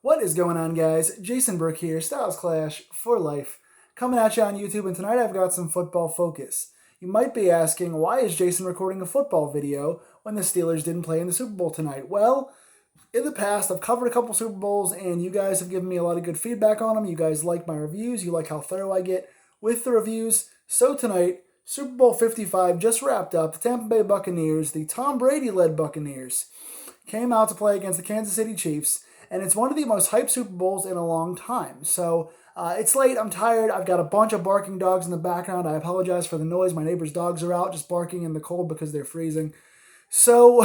What is going on, guys? Jason Burke here, Styles Clash for life, coming at you on YouTube, and tonight I've got some football focus. You might be asking, why is Jason recording a football video when the Steelers didn't play in the Super Bowl tonight? Well, in the past, I've covered a couple Super Bowls, and you guys have given me a lot of good feedback on them. You guys like my reviews. You like how thorough I get with the reviews. So tonight, Super Bowl 55 just wrapped up. The Tampa Bay Buccaneers, the Tom Brady-led Buccaneers, came out to play against the Kansas City Chiefs, and it's one of the most hyped Super Bowls in a long time. So it's late. I'm tired. I've got a bunch of barking dogs in the background. I apologize for the noise. My neighbor's dogs are out just barking in the cold because they're freezing. So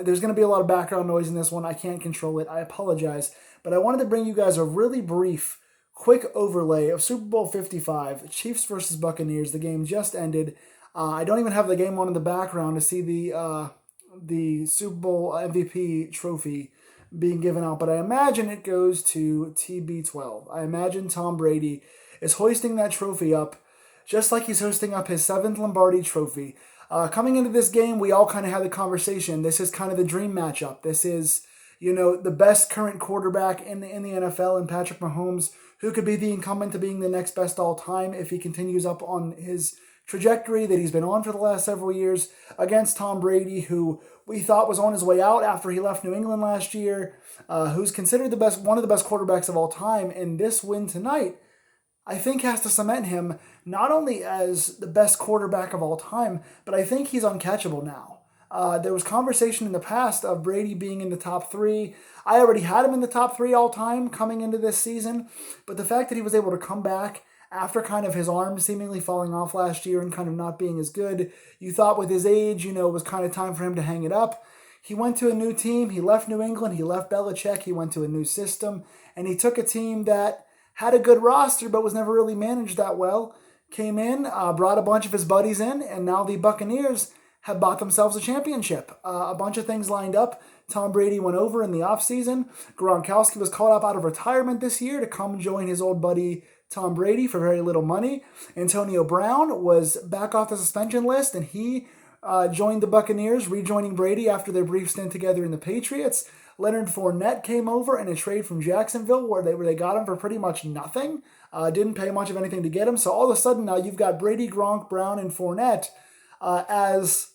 there's going to be a lot of background noise in this one. I can't control it. I apologize. But I wanted to bring you guys a really brief, quick overlay of Super Bowl 55, Chiefs versus Buccaneers. The game just ended. I don't even have the game on in the background to see the Super Bowl MVP trophy being given out, but I imagine it goes to TB12. I imagine Tom Brady is hoisting that trophy up just like he's hoisting up his 7th Lombardi trophy. Coming into this game, we all kind of had the conversation. This is kind of the dream matchup. This is, the best current quarterback in the NFL in Patrick Mahomes, who could be the incumbent to being the next best all time if he continues up on his trajectory that he's been on for the last several years, against Tom Brady, who we thought was on his way out after he left New England last year, who's considered one of the best quarterbacks of all time. And this win tonight, I think, has to cement him not only as the best quarterback of all time, but I think he's uncatchable now. There was conversation in the past of Brady being in the top 3. I already had him in the top 3 all time coming into this season, but the fact that he was able to come back after kind of his arm seemingly falling off last year and kind of not being as good, you thought with his age, it was kind of time for him to hang it up. He went to a new team. He left New England. He left Belichick. He went to a new system, and he took a team that had a good roster but was never really managed that well. Came in, brought a bunch of his buddies in, and now the Buccaneers have bought themselves a championship. A bunch of things lined up. Tom Brady went over in the offseason. Gronkowski was called up out of retirement this year to come join his old buddy Tom Brady for very little money. Antonio Brown was back off the suspension list, and he joined the Buccaneers, rejoining Brady after their brief stint together in the Patriots. Leonard Fournette came over in a trade from Jacksonville where they got him for pretty much nothing. Didn't pay much of anything to get him. So all of a sudden now you've got Brady, Gronk, Brown, and Fournette as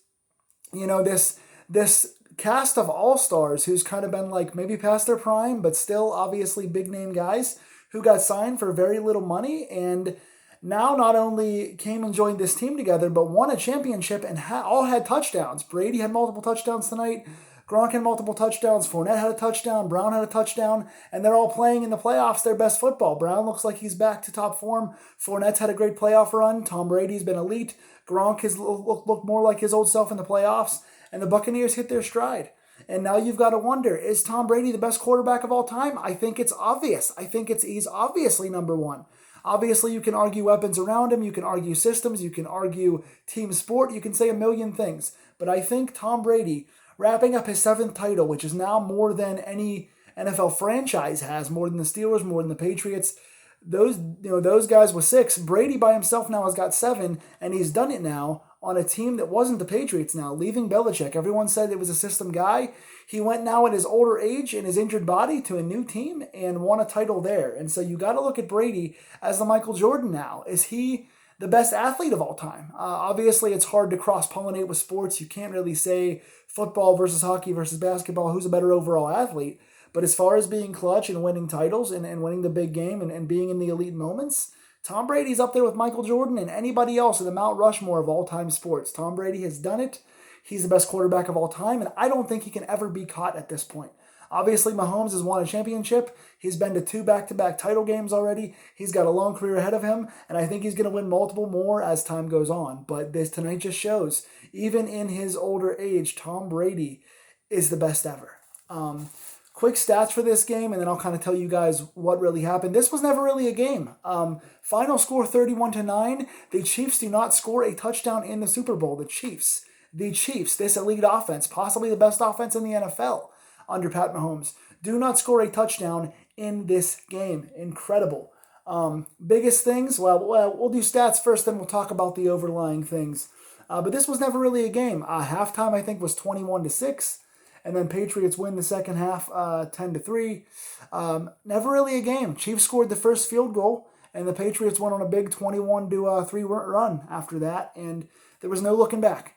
this cast of all-stars who's kind of been like maybe past their prime, but still obviously big-name guys who got signed for very little money, and now not only came and joined this team together, but won a championship and all had touchdowns. Brady had multiple touchdowns tonight. Gronk had multiple touchdowns. Fournette had a touchdown. Brown had a touchdown. And they're all playing in the playoffs their best football. Brown looks like he's back to top form. Fournette's had a great playoff run. Tom Brady's been elite. Gronk has looked more like his old self in the playoffs. And the Buccaneers hit their stride. And now you've got to wonder, is Tom Brady the best quarterback of all time? I think it's obvious. He's obviously number one. Obviously, you can argue weapons around him. You can argue systems. You can argue team sport. You can say a million things. But I think Tom Brady, wrapping up his 7th title, which is now more than any NFL franchise has, more than the Steelers, more than the Patriots. Those guys with 6. Brady by himself now has got 7, and he's done it now on a team that wasn't the Patriots now, leaving Belichick. Everyone said it was a system guy. He went now at his older age in his injured body to a new team and won a title there. And so you got to look at Brady as the Michael Jordan now. Is he the best athlete of all time? Obviously, it's hard to cross-pollinate with sports. You can't really say football versus hockey versus basketball, who's a better overall athlete. But as far as being clutch and winning titles and winning the big game and being in the elite moments, Tom Brady's up there with Michael Jordan and anybody else in the Mount Rushmore of all-time sports. Tom Brady has done it. He's the best quarterback of all time, and I don't think he can ever be caught at this point. Obviously, Mahomes has won a championship. He's been to 2 back-to-back title games already. He's got a long career ahead of him, and I think he's going to win multiple more as time goes on. But this tonight just shows, even in his older age, Tom Brady is the best ever. Quick stats for this game, and then I'll kind of tell you guys what really happened. This was never really a game. Final score 31-9. The Chiefs do not score a touchdown in the Super Bowl. The Chiefs, this elite offense, possibly the best offense in the NFL under Pat Mahomes, do not score a touchdown in this game. Incredible. Biggest things, well, we'll do stats first, then we'll talk about the overlying things. But this was never really a game. Halftime, I think, was 21-6. and then Patriots win the second half 10-3. Never really a game. Chiefs scored the first field goal, and the Patriots went on a big 21-3 run after that, and there was no looking back.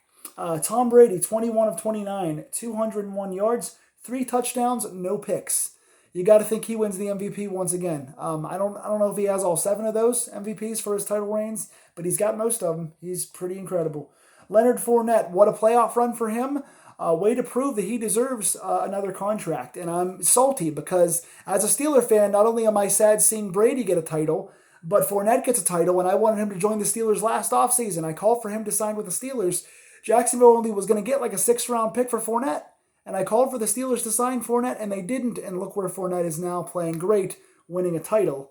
Tom Brady, 21 of 29, 201 yards, 3 touchdowns, no picks. You got to think he wins the MVP once again. I don't know if he has all 7 of those MVPs for his title reigns, but he's got most of them. He's pretty incredible. Leonard Fournette, what a playoff run for him. Way to prove that he deserves another contract. And I'm salty because as a Steeler fan, not only am I sad seeing Brady get a title, but Fournette gets a title, and I wanted him to join the Steelers last offseason. I called for him to sign with the Steelers. Jacksonville only was going to get like a 6th-round pick for Fournette, and I called for the Steelers to sign Fournette, and they didn't, and look where Fournette is now, playing great, winning a title.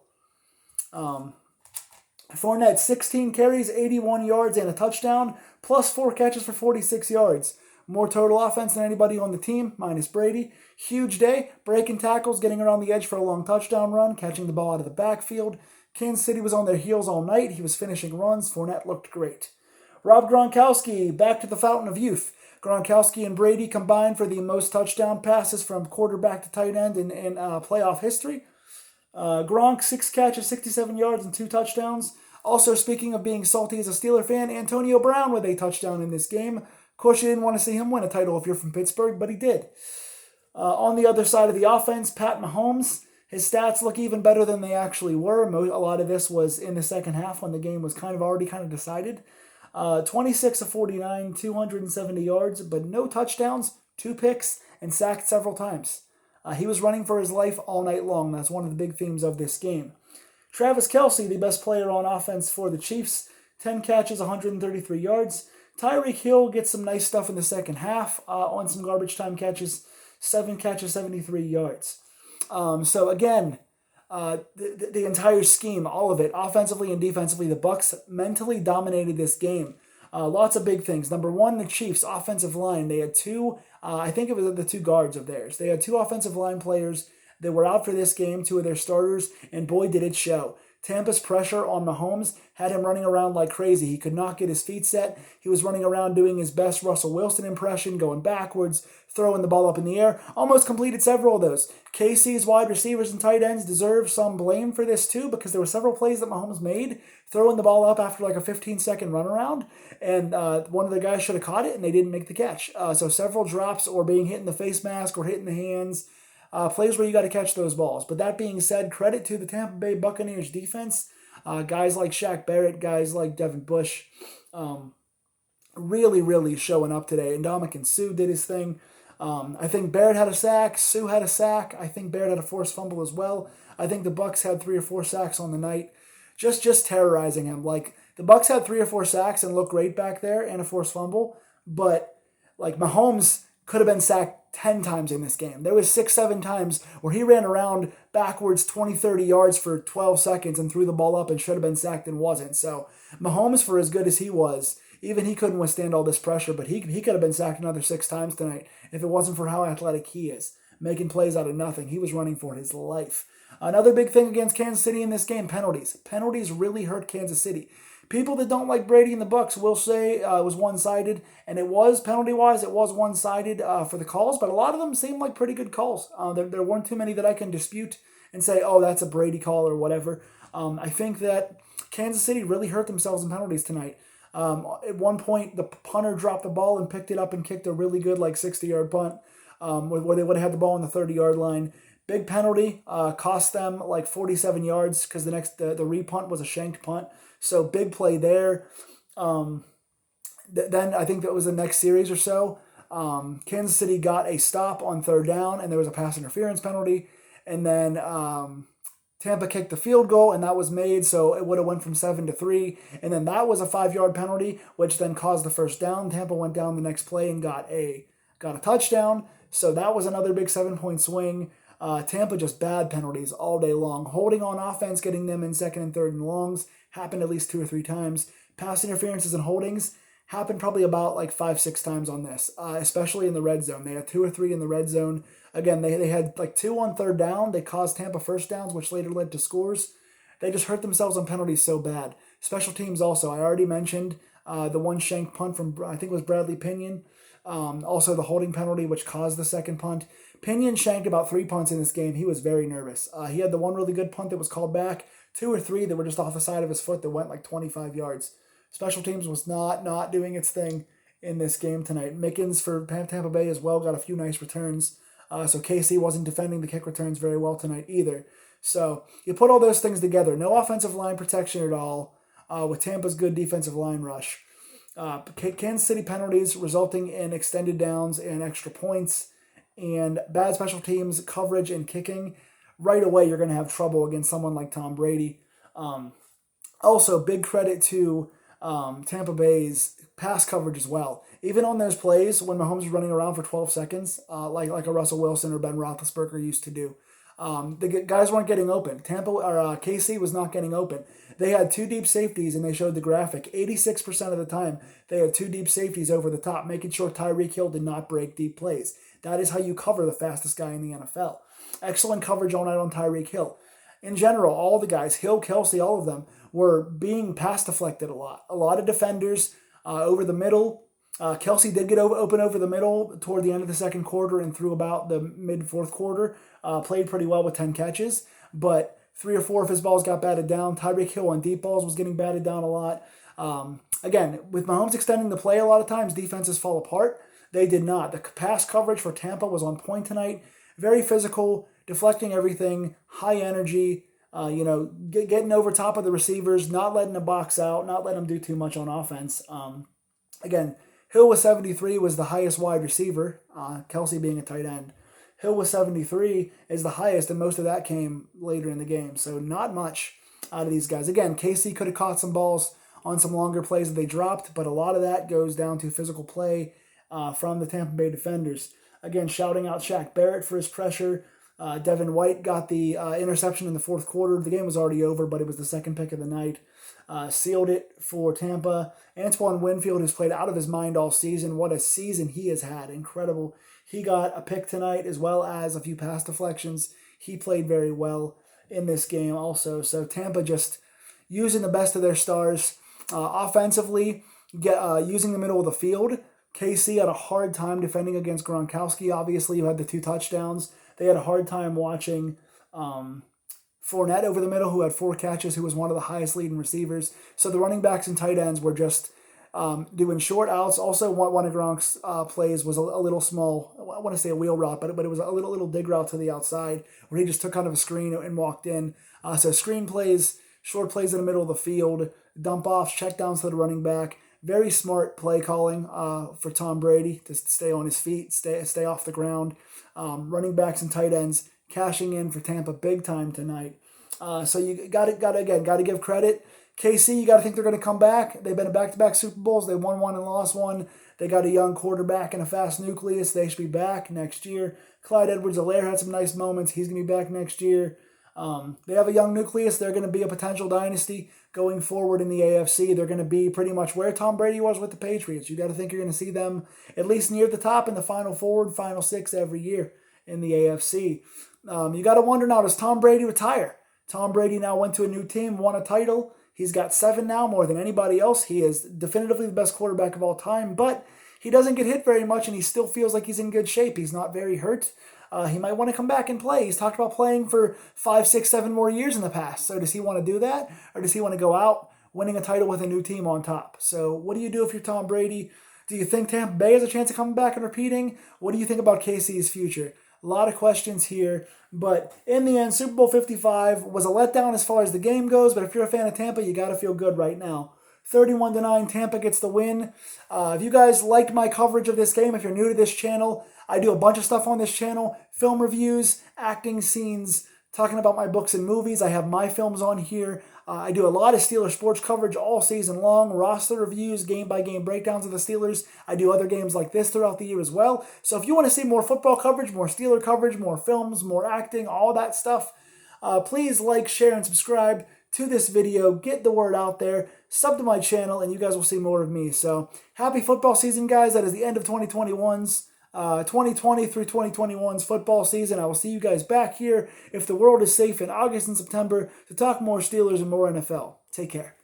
Fournette, 16 carries, 81 yards, and a touchdown, plus 4 catches for 46 yards. More total offense than anybody on the team, minus Brady. Huge day, breaking tackles, getting around the edge for a long touchdown run, catching the ball out of the backfield. Kansas City was on their heels all night. He was finishing runs. Fournette looked great. Rob Gronkowski, back to the fountain of youth. Gronkowski and Brady combined for the most touchdown passes from quarterback to tight end in playoff history. Gronk, 6 catches, 67 yards, and 2 touchdowns. Also, speaking of being salty as a Steeler fan, Antonio Brown with a touchdown in this game. Of course, you didn't want to see him win a title if you're from Pittsburgh, but he did. On the other side of the offense, Pat Mahomes. His stats look even better than they actually were. A lot of this was in the second half when the game was already decided. 26 of 49, 270 yards, but no touchdowns, 2 picks, and sacked several times. He was running for his life all night long. That's one of the big themes of this game. Travis Kelce, the best player on offense for the Chiefs, 10 catches, 133 yards. Tyreek Hill gets some nice stuff in the second half on some garbage time catches, 7 catches, 73 yards. So again, the entire scheme, all of it, offensively and defensively, the Bucs mentally dominated this game. Lots of big things. Number one, the Chiefs' offensive line. They had 2, I think it was the 2 guards of theirs. They had 2 offensive line players that were out for this game, 2 of their starters, and boy, did it show. Tampa's pressure on Mahomes had him running around like crazy. He could not get his feet set. He was running around doing his best Russell Wilson impression, going backwards, throwing the ball up in the air. Almost completed several of those. KC's wide receivers and tight ends deserve some blame for this too, because there were several plays that Mahomes made, throwing the ball up after like a 15-second runaround, and one of the guys should have caught it, and they didn't make the catch. So several drops or being hit in the face mask or hit in the hands. Plays where you got to catch those balls. But that being said, credit to the Tampa Bay Buccaneers defense. Guys like Shaq Barrett, guys like Devin Bush, really showing up today. And Ndamukong Suh did his thing. I think Barrett had a sack. Suh had a sack. I think Barrett had a forced fumble as well. I think the Bucs had 3 or 4 sacks on the night. Just terrorizing him. Like, the Bucs had 3 or 4 sacks and looked great back there and a forced fumble. But, like, Mahomes could have been sacked 10 times in this game. There was 6-7 times where he ran around backwards 20-30 yards for 12 seconds and threw the ball up and should have been sacked and wasn't. So Mahomes, for as good as he was, even he couldn't withstand all this pressure, but he could have been sacked another 6 times tonight if it wasn't for how athletic he is, making plays out of nothing. He was running for his life. Another big thing against Kansas City in this game, penalties. Penalties really hurt Kansas City. People that don't like Brady and the Bucs will say it was one-sided, and it was, penalty-wise, it was one-sided for the calls, but a lot of them seem like pretty good calls. There weren't too many that I can dispute and say, oh, that's a Brady call or whatever. I think that Kansas City really hurt themselves in penalties tonight. At one point, the punter dropped the ball and picked it up and kicked a really good 60-yard punt where they would have had the ball on the 30-yard line. Big penalty, cost them 47 yards because the repunt was a shanked punt. So big play there. Then I think that was the next series or so. Kansas City got a stop on 3rd down, and there was a pass interference penalty. And then Tampa kicked the field goal, and that was made, so it would have went from 7-3. And then that was a 5-yard penalty, which then caused the 1st down. Tampa went down the next play and got a touchdown. So that was another big 7-point swing. Tampa just bad penalties all day long. Holding on offense, getting them in 2nd and 3rd and longs happened at least 2 or 3 times. Pass interferences and holdings happened probably about 5-6 times on this, especially in the red zone. They had 2 or 3 in the red zone. Again, they had 2 on 3rd down. They caused Tampa 1st downs, which later led to scores. They just hurt themselves on penalties so bad. Special teams also. I already mentioned the one shank punt from, I think it was Bradley Pinion. Also, the holding penalty, which caused the second punt. Pinion shanked about 3 punts in this game. He was very nervous. He had the one really good punt that was called back, 2 or 3 that were just off the side of his foot that went like 25 yards. Special teams was not doing its thing in this game tonight. Mickens for Tampa Bay as well got a few nice returns. So KC wasn't defending the kick returns very well tonight either. So you put all those things together. No offensive line protection at all with Tampa's good defensive line rush. Kansas City penalties resulting in extended downs and extra points, and bad special teams coverage and kicking. Right away, you're going to have trouble against someone like Tom Brady. Also, big credit to Tampa Bay's pass coverage as well. Even on those plays when Mahomes was running around for 12 seconds, like a Russell Wilson or Ben Roethlisberger used to do, the guys weren't getting open. KC was not getting open. They had 2 deep safeties, and they showed the graphic. 86% of the time, they had 2 deep safeties over the top, making sure Tyreek Hill did not break deep plays. That is how you cover the fastest guy in the NFL. Excellent coverage all night on Tyreek Hill. In general, all the guys, Hill, Kelsey, all of them, were being pass deflected a lot. A lot of defenders over the middle. Kelsey did get open over the middle toward the end of the second quarter and through about the mid-fourth quarter. Played pretty well with 10 catches, but 3 or 4 of his balls got batted down. Tyreek Hill on deep balls was getting batted down a lot. Again, with Mahomes extending the play a lot of times, defenses fall apart. They did not. The pass coverage for Tampa was on point tonight. Very physical, deflecting everything, high energy, getting over top of the receivers, not letting the box out, not letting them do too much on offense. Again, Hill with 73 was the highest wide receiver, Kelsey being a tight end. Hill with 73 is the highest, and most of that came later in the game. So not much out of these guys. Again, KC could have caught some balls on some longer plays that they dropped, but a lot of that goes down to physical play from the Tampa Bay defenders. Again, shouting out Shaq Barrett for his pressure. Devin White got the interception in the fourth quarter. The game was already over, but it was the second pick of the night. Sealed it for Tampa. Antoine Winfield has played out of his mind all season. What a season he has had. Incredible. He got a pick tonight as well as a few pass deflections. He played very well in this game also. So Tampa just using the best of their stars. Offensively, using the middle of the field. KC had a hard time defending against Gronkowski. Obviously, you had the 2 touchdowns. They had a hard time watching Fournette over the middle, who had 4 catches, who was one of the highest leading receivers. So the running backs and tight ends were just doing short outs. Also, one of Gronk's plays was a little small. I want to say a wheel route, but it was a little dig route to the outside where he just took kind of a screen and walked in. So screen plays, short plays in the middle of the field, dump offs, check downs to the running back. Very smart play calling for Tom Brady to stay on his feet, stay off the ground. Running backs and tight ends cashing in for Tampa big time tonight. So you got to give credit. KC, you got to think they're going to come back. They've been to back-to-back Super Bowls. They won one and lost one. They got a young quarterback and a fast nucleus. They should be back next year. Clyde Edwards-Helaire had some nice moments. He's going to be back next year. They have a young nucleus. They're going to be a potential dynasty going forward in the AFC. They're going to be pretty much where Tom Brady was with the Patriots. You got to think you're going to see them at least near the top in the Final Four and Final Six every year in the AFC. You got to wonder now, does Tom Brady retire? Tom Brady now went to a new team, won a title. He's got 7 now, more than anybody else. He is definitively the best quarterback of all time, but he doesn't get hit very much, and he still feels like he's in good shape. He's not very hurt. He might want to come back and play. He's talked about playing for 5, 6, 7 more years in the past. So does he want to do that? Or does he want to go out winning a title with a new team on top? So what do you do if you're Tom Brady? Do you think Tampa Bay has a chance of coming back and repeating? What do you think about KC's future? A lot of questions here. But in the end, Super Bowl 55 was a letdown as far as the game goes. But if you're a fan of Tampa, you got to feel good right now. 31-9, Tampa gets the win. If you guys liked my coverage of this game, if you're new to this channel, I do a bunch of stuff on this channel. Film reviews, acting scenes, talking about my books and movies. I have my films on here. I do a lot of Steelers sports coverage all season long. Roster reviews, game-by-game breakdowns of the Steelers. I do other games like this throughout the year as well. So if you want to see more football coverage, more Steeler coverage, more films, more acting, all that stuff, please like, share, and subscribe to this video. Get the word out there. Sub to my channel, and you guys will see more of me. So happy football season, guys. That is the end of 2020 through 2021's football season. I will see you guys back here if the world is safe in August and September to talk more Steelers and more NFL. Take care.